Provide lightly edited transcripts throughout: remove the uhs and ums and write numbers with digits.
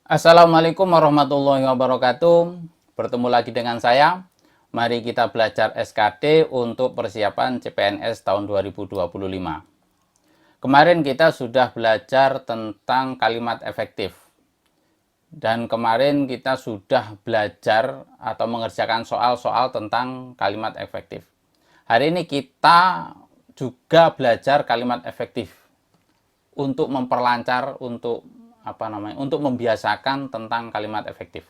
Assalamualaikum warahmatullahi wabarakatuh. Bertemu lagi dengan saya. Mari kita belajar SKD untuk persiapan CPNS tahun 2025. Kemarin kita sudah belajar tentang kalimat efektif. Dan kemarin kita sudah belajar atau mengerjakan soal-soal tentang kalimat efektif. Hari ini kita juga belajar kalimat efektif untuk memperlancar, untuk membiasakan tentang kalimat efektif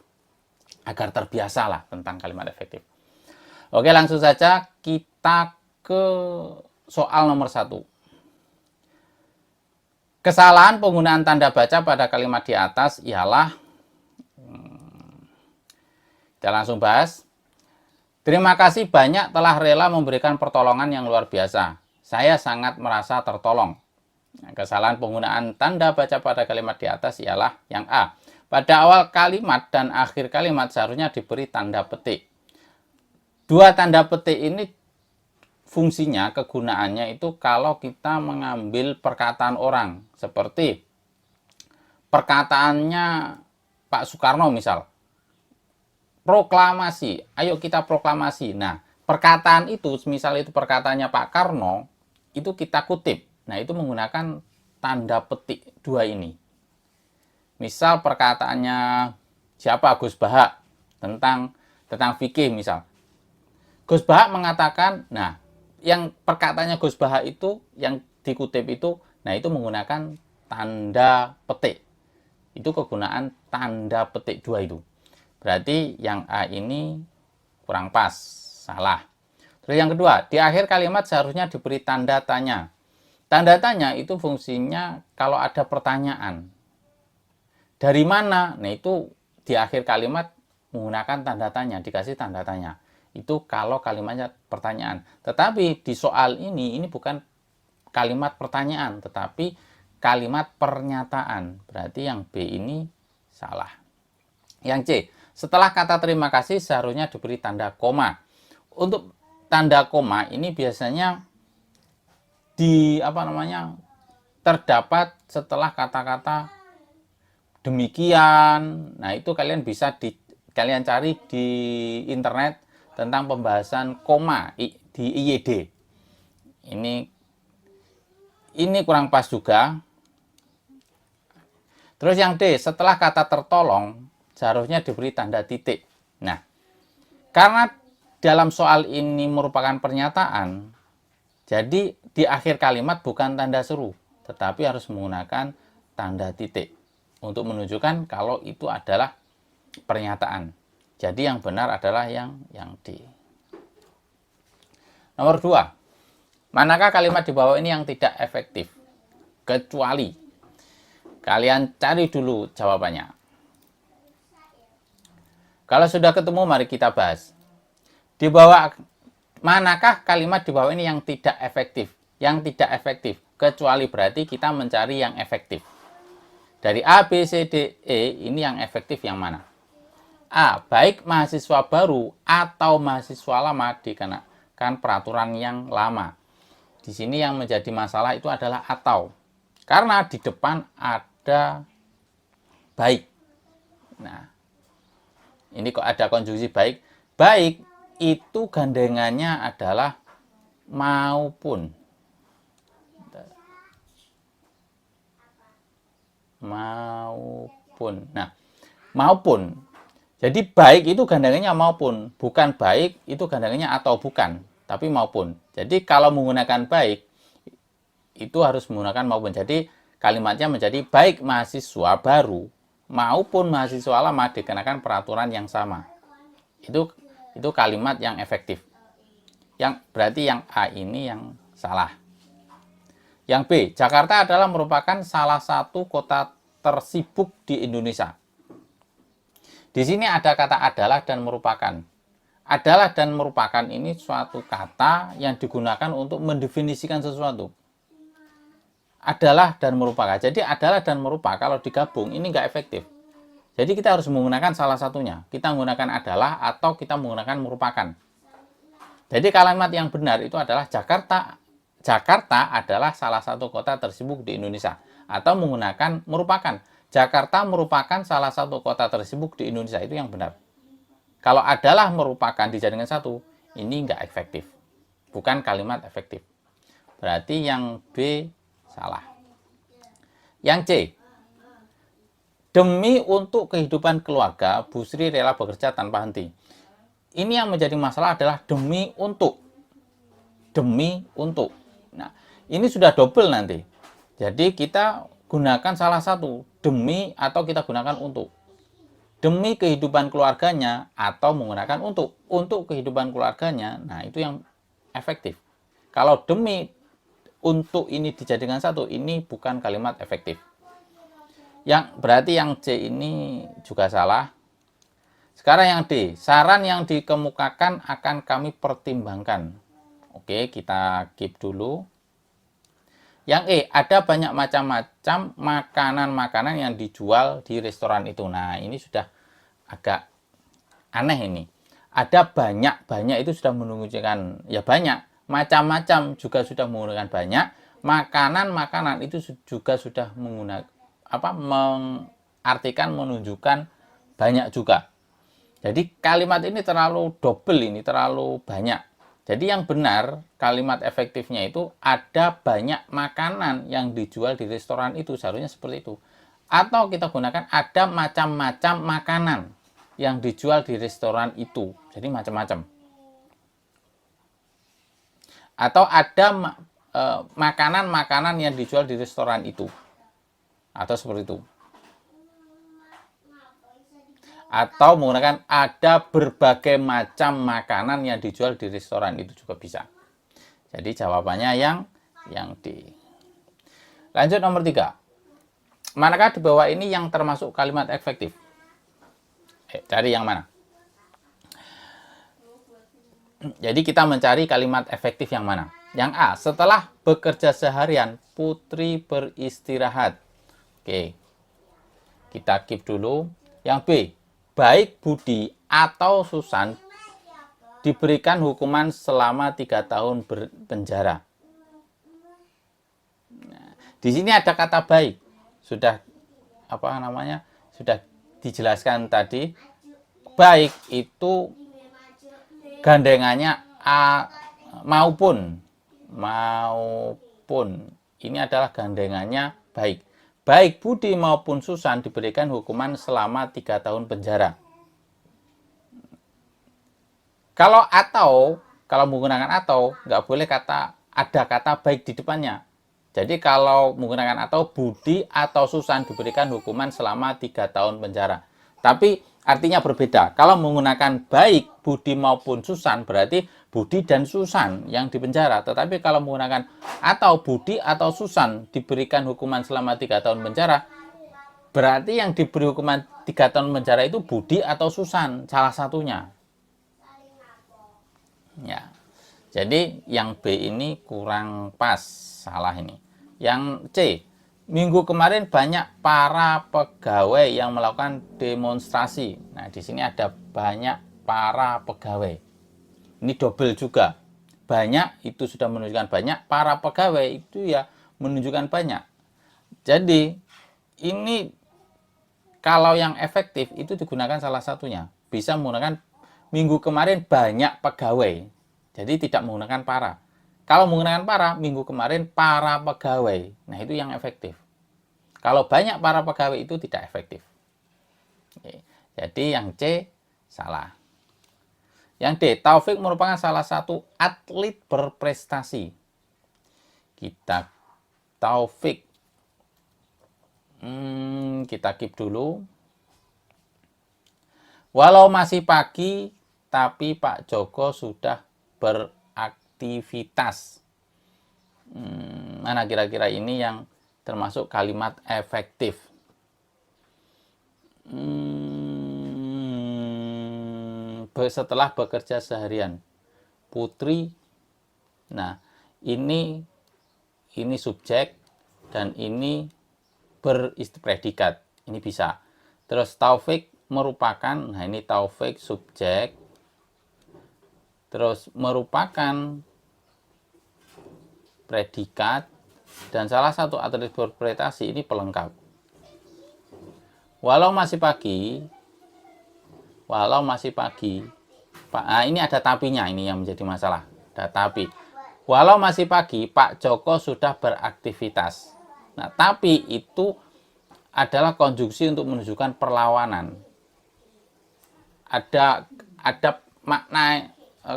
agar terbiasalah tentang kalimat efektif. Oke, langsung saja kita ke soal nomor 1. Kesalahan penggunaan tanda baca pada kalimat di atas ialah, kita langsung bahas. Terima kasih banyak telah rela memberikan pertolongan yang luar biasa. Saya sangat merasa tertolong. Kesalahan penggunaan tanda baca pada kalimat di atas ialah yang A. Pada awal kalimat dan akhir kalimat seharusnya diberi tanda petik. Dua tanda petik ini fungsinya, kegunaannya itu kalau kita mengambil perkataan orang. Seperti perkataannya Pak Soekarno misal. Proklamasi, ayo kita proklamasi. Nah, perkataan itu, misal itu perkataannya Pak Karno, itu kita kutip. Nah, itu menggunakan tanda petik dua ini. Misal perkataannya siapa? Gus Bahak tentang fikih misal. Gus Bahak mengatakan, nah, yang perkataannya Gus Bahak itu yang dikutip itu, nah itu menggunakan tanda petik. Itu kegunaan tanda petik dua itu. Berarti yang A ini kurang pas, salah. Terus yang kedua, di akhir kalimat seharusnya diberi tanda tanya. Tanda tanya itu fungsinya kalau ada pertanyaan. Dari mana? Nah, itu di akhir kalimat menggunakan tanda tanya, dikasih tanda tanya. Itu kalau kalimatnya pertanyaan. Tetapi di soal ini bukan kalimat pertanyaan, tetapi kalimat pernyataan. Berarti yang B ini salah. Yang C, setelah kata terima kasih seharusnya diberi tanda koma. Untuk tanda koma ini biasanya terdapat setelah kata-kata demikian. Nah, itu kalian bisa kalian cari di internet tentang pembahasan koma di IYD. Ini kurang pas juga. Terus yang D, setelah kata tertolong seharusnya diberi tanda titik. Nah, karena dalam soal ini merupakan pernyataan, jadi di akhir kalimat bukan tanda seru, tetapi harus menggunakan tanda titik untuk menunjukkan kalau itu adalah pernyataan. Jadi yang benar adalah yang D. Nomor 2. Manakah kalimat di bawah ini yang tidak efektif? Kecuali. Kalian cari dulu jawabannya. Kalau sudah ketemu, mari kita bahas. Di bawah, manakah kalimat di bawah ini yang tidak efektif? Yang tidak efektif. Kecuali berarti kita mencari yang efektif. Dari A, B, C, D, E, ini yang efektif yang mana? A, baik mahasiswa baru atau mahasiswa lama dikenakan peraturan yang lama. Di sini yang menjadi masalah itu adalah atau. Karena di depan ada baik. Nah, ini kok ada konjungsi baik. Baik itu gandengannya adalah maupun. Maupun. Nah, maupun. Jadi baik itu gandengannya maupun. Bukan baik itu gandengannya atau bukan. Tapi maupun. Jadi kalau menggunakan baik, itu harus menggunakan maupun. Jadi kalimatnya menjadi baik mahasiswa baru maupun mahasiswa lama dikenakan peraturan yang sama. Itu kalimat yang efektif. Yang berarti yang A ini yang salah. Yang B, Jakarta adalah merupakan salah satu kota tersibuk di Indonesia. Di sini ada kata adalah dan merupakan. Adalah dan merupakan ini suatu kata yang digunakan untuk mendefinisikan sesuatu. Adalah dan merupakan. Jadi adalah dan merupakan kalau digabung ini nggak efektif. Jadi kita harus menggunakan salah satunya. Kita menggunakan adalah atau kita menggunakan merupakan. Jadi kalimat yang benar itu adalah Jakarta adalah salah satu kota tersibuk di Indonesia. Atau menggunakan merupakan. Jakarta merupakan salah satu kota tersibuk di Indonesia, itu yang benar. Kalau adalah merupakan dijadikan satu, ini nggak efektif. Bukan kalimat efektif. Berarti yang B salah. Yang C, demi untuk kehidupan keluarga, Bu Sri rela bekerja tanpa henti. Ini yang menjadi masalah adalah demi untuk. Demi untuk. Nah, ini sudah double nanti. Jadi kita gunakan salah satu, demi atau kita gunakan untuk. Demi kehidupan keluarganya atau menggunakan untuk kehidupan keluarganya. Nah, itu yang efektif. Kalau demi untuk ini dijadikan satu, ini bukan kalimat efektif. Yang berarti yang C ini juga salah. Sekarang yang D, saran yang dikemukakan akan kami pertimbangkan. Oke, kita keep dulu. Yang E, ada banyak macam-macam makanan-makanan yang dijual di restoran itu. Nah, ini sudah agak aneh ini. Ada banyak itu sudah menunjukkan ya banyak. Macam-macam juga sudah menggunakan banyak. Makanan-makanan itu juga sudah menggunakan mengartikan menunjukkan banyak juga. Jadi kalimat ini terlalu double, ini terlalu banyak. Jadi yang benar, kalimat efektifnya itu ada banyak makanan yang dijual di restoran itu, seharusnya seperti itu. Atau kita gunakan ada macam-macam makanan yang dijual di restoran itu. Jadi macam-macam. Atau ada makanan-makanan yang dijual di restoran itu. Atau seperti itu. Atau menggunakan ada berbagai macam makanan yang dijual di restoran itu juga bisa. Jadi jawabannya yang D. Lanjut nomor 3. Manakah di bawah ini yang termasuk kalimat efektif? Cari yang mana? Jadi kita mencari kalimat efektif yang mana? Yang A, setelah bekerja seharian, Putri beristirahat. Oke. Kita keep dulu. Yang B, baik Budi atau Susan diberikan hukuman selama 3 tahun penjara. Nah, di sini ada kata baik. Sudah sudah dijelaskan tadi. Baik itu gandengannya A maupun. Ini adalah gandengannya baik. Baik Budi maupun Susan diberikan hukuman selama 3 tahun penjara. Kalau menggunakan atau, nggak boleh ada kata baik di depannya. Jadi kalau menggunakan atau, Budi atau Susan diberikan hukuman selama 3 tahun penjara. Tapi artinya berbeda. Kalau menggunakan baik Budi maupun Susan, berarti Budi dan Susan yang dipenjara. Tetapi kalau menggunakan atau Budi atau Susan diberikan hukuman selama 3 tahun penjara, berarti yang diberi hukuman 3 tahun penjara itu Budi atau Susan, salah satunya. Ya. Jadi yang B ini kurang pas, salah ini. Yang C, minggu kemarin banyak para pegawai yang melakukan demonstrasi. Nah, di sini ada banyak para pegawai. Ini double juga. Banyak itu sudah menunjukkan banyak, para pegawai itu ya menunjukkan banyak. Jadi ini kalau yang efektif itu digunakan salah satunya. Bisa menggunakan minggu kemarin banyak pegawai. Jadi tidak menggunakan para. Kalau menggunakan para, minggu kemarin para pegawai. Nah, itu yang efektif. Kalau banyak para pegawai itu tidak efektif. Oke. Jadi yang C salah. Yang D, Taufik merupakan salah satu atlet berprestasi. Kita Taufik. Kita keep dulu. Walau masih pagi, tapi Pak Joko sudah beraktivitas. Mana kira-kira ini yang termasuk kalimat efektif? Setelah bekerja seharian, Putri. Nah, ini subjek dan ini predikat. Ini bisa. Terus Taufik merupakan, nah ini Taufik subjek. Terus merupakan predikat dan salah satu atlet berprestasi ini pelengkap. Walau masih pagi, walau masih pagi, Pak, ini ada tapinya, ini yang menjadi masalah. Ada tapi. Walau masih pagi, Pak Joko sudah beraktivitas. Nah, tapi itu adalah konjungsi untuk menunjukkan perlawanan. Ada makna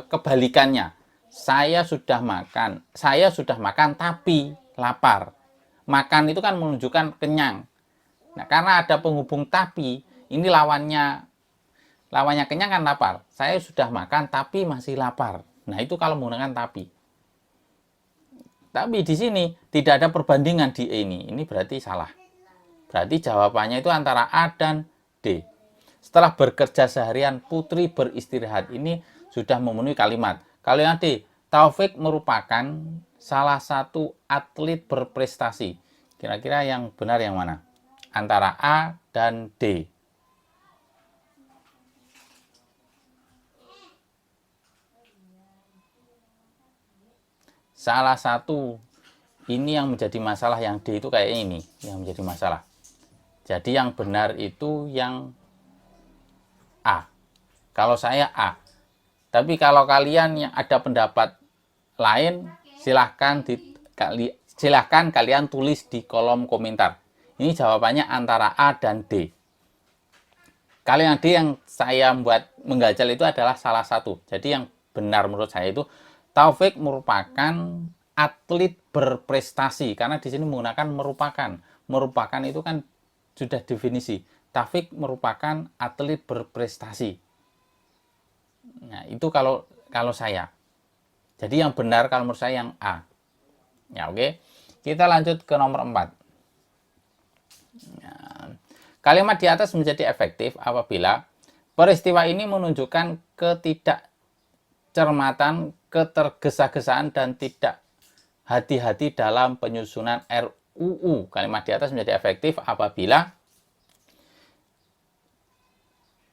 kebalikannya. Saya sudah makan tapi lapar. Makan itu kan menunjukkan kenyang. Nah, karena ada penghubung tapi, ini lawannya kenyang kan lapar. Saya sudah makan tapi masih lapar. Nah, itu kalau menggunakan tapi. Tapi di sini tidak ada perbandingan di ini. Ini berarti salah. Berarti jawabannya itu antara A dan D. Setelah bekerja seharian, Putri beristirahat. Ini sudah memenuhi kalimat. Kalau yang D, Taufik merupakan salah satu atlet berprestasi. Kira-kira yang benar yang mana? Antara A dan D. Salah satu. Ini yang menjadi masalah, yang D itu kayak ini yang menjadi masalah. Jadi yang benar itu yang A. Kalau saya A. Tapi kalau kalian yang ada pendapat lain, silahkan kalian tulis di kolom komentar. Ini jawabannya antara A dan D. Kalau yang D yang saya buat mengganjal itu adalah salah satu. Jadi yang benar menurut saya itu Taufik merupakan atlet berprestasi, karena di sini menggunakan merupakan itu kan sudah definisi. Taufik merupakan atlet berprestasi. Nah, itu kalau saya. Jadi yang benar kalau menurut saya yang A. Ya, oke. Kita lanjut ke nomor 4. Nah, kalimat di atas menjadi efektif apabila peristiwa ini menunjukkan ketidakcermatan, ketergesa-gesaan, dan tidak hati-hati dalam penyusunan RUU. Kalimat di atas menjadi efektif apabila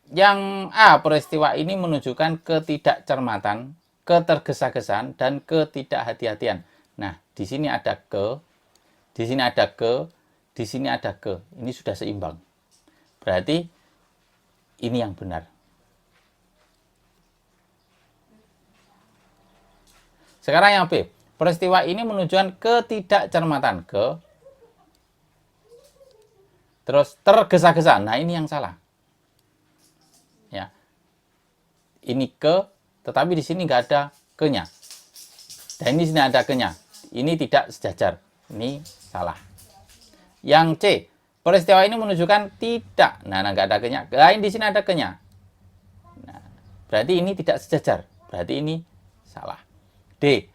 yang A, peristiwa ini menunjukkan ketidakcermatan, ketergesa-gesaan, dan ketidakhati-hatian. Nah, di sini ada ke, di sini ada ke, di sini ada ke. Ini sudah seimbang. Berarti ini yang benar. Sekarang yang B, peristiwa ini menunjukkan ketidakcermatan, ke, terus tergesa-gesa. Nah, ini yang salah. Ya, ini ke, tetapi di sini nggak ada ke-nya. Dan ini sini ada ke-nya. Ini tidak sejajar. Ini salah. Yang C, peristiwa ini menunjukkan tidak. Nah, nggak ada ke-nya. Lain di sini ada ke-nya. Nah, berarti ini tidak sejajar. Berarti ini salah. D,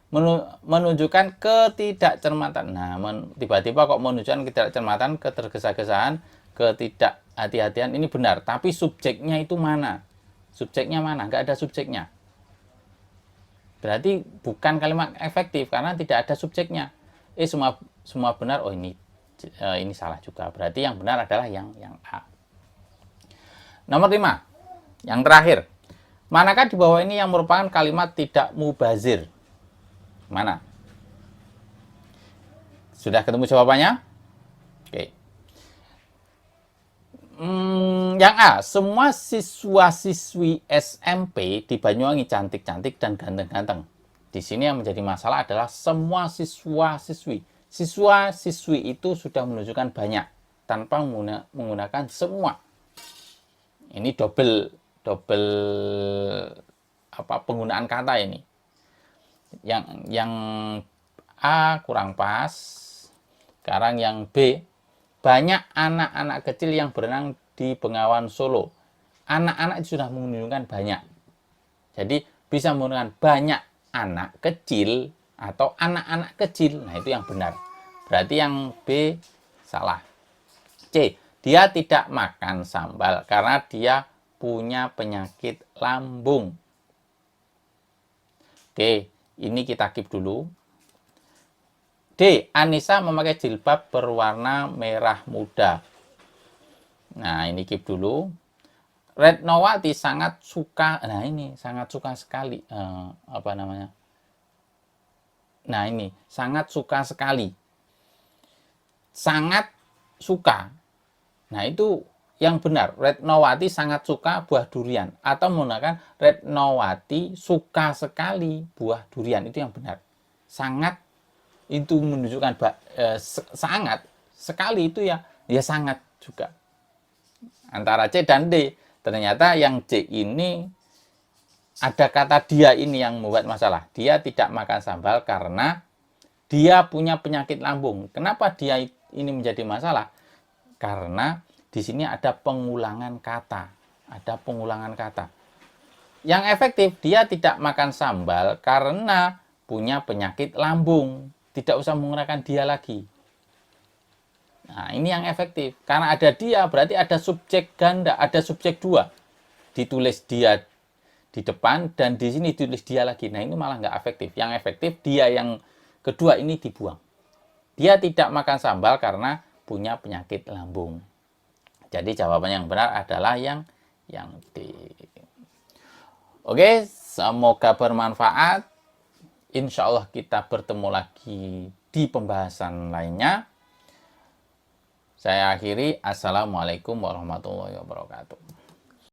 menunjukkan ketidakcermatan. Nah, tiba-tiba kok menunjukkan ketidakcermatan, ketergesa-gesaan, ketidakhati-hatian. Ini benar, tapi subjeknya itu mana? Subjeknya mana? Nggak ada subjeknya. Berarti bukan kalimat efektif karena tidak ada subjeknya. Semua benar. Oh, ini salah juga. Berarti yang benar adalah yang A. Nomor 5. Yang terakhir. Manakah di bawah ini yang merupakan kalimat tidak mubazir? Mana? Sudah ketemu jawabannya? Oke. Yang A, semua siswa-siswi SMP di Banyuwangi cantik-cantik dan ganteng-ganteng. Di sini yang menjadi masalah adalah semua siswa-siswi. Siswa-siswi itu sudah menunjukkan banyak tanpa menggunakan semua. Ini double penggunaan kata ini. Yang A kurang pas. Sekarang yang B, banyak anak-anak kecil yang berenang di Bengawan Solo. Anak-anak itu sudah menunjukkan banyak. Jadi bisa menggunakan banyak anak kecil atau anak-anak kecil. Nah, itu yang benar. Berarti yang B salah. C, dia tidak makan sambal karena dia punya penyakit lambung. D, ini kita keep dulu. D, Anissa memakai jilbab berwarna merah muda. Nah, ini keep dulu. Retnowati sangat suka. Nah, ini sangat suka sekali. Nah, ini sangat suka sekali. Sangat suka. Nah, itu yang benar. Retnowati sangat suka buah durian. Atau menggunakan Retnowati suka sekali buah durian. Itu yang benar. Sangat itu menunjukkan sangat sekali itu ya sangat juga. Antara C dan D. Ternyata yang C ini ada kata dia ini yang membuat masalah. Dia tidak makan sambal karena dia punya penyakit lambung. Kenapa dia ini menjadi masalah? Karena di sini ada pengulangan kata. Ada pengulangan kata. Yang efektif, dia tidak makan sambal karena punya penyakit lambung. Tidak usah menggunakan dia lagi. Nah, ini yang efektif. Karena ada dia, berarti ada subjek ganda, ada subjek dua. Ditulis dia di depan, dan di sini ditulis dia lagi. Nah, ini malah nggak efektif. Yang efektif, dia yang kedua ini dibuang. Dia tidak makan sambal karena punya penyakit lambung. Jadi, jawaban yang benar adalah yang D. Oke, semoga bermanfaat. Insya Allah kita bertemu lagi di pembahasan lainnya. Saya akhiri. Assalamualaikum warahmatullahi wabarakatuh.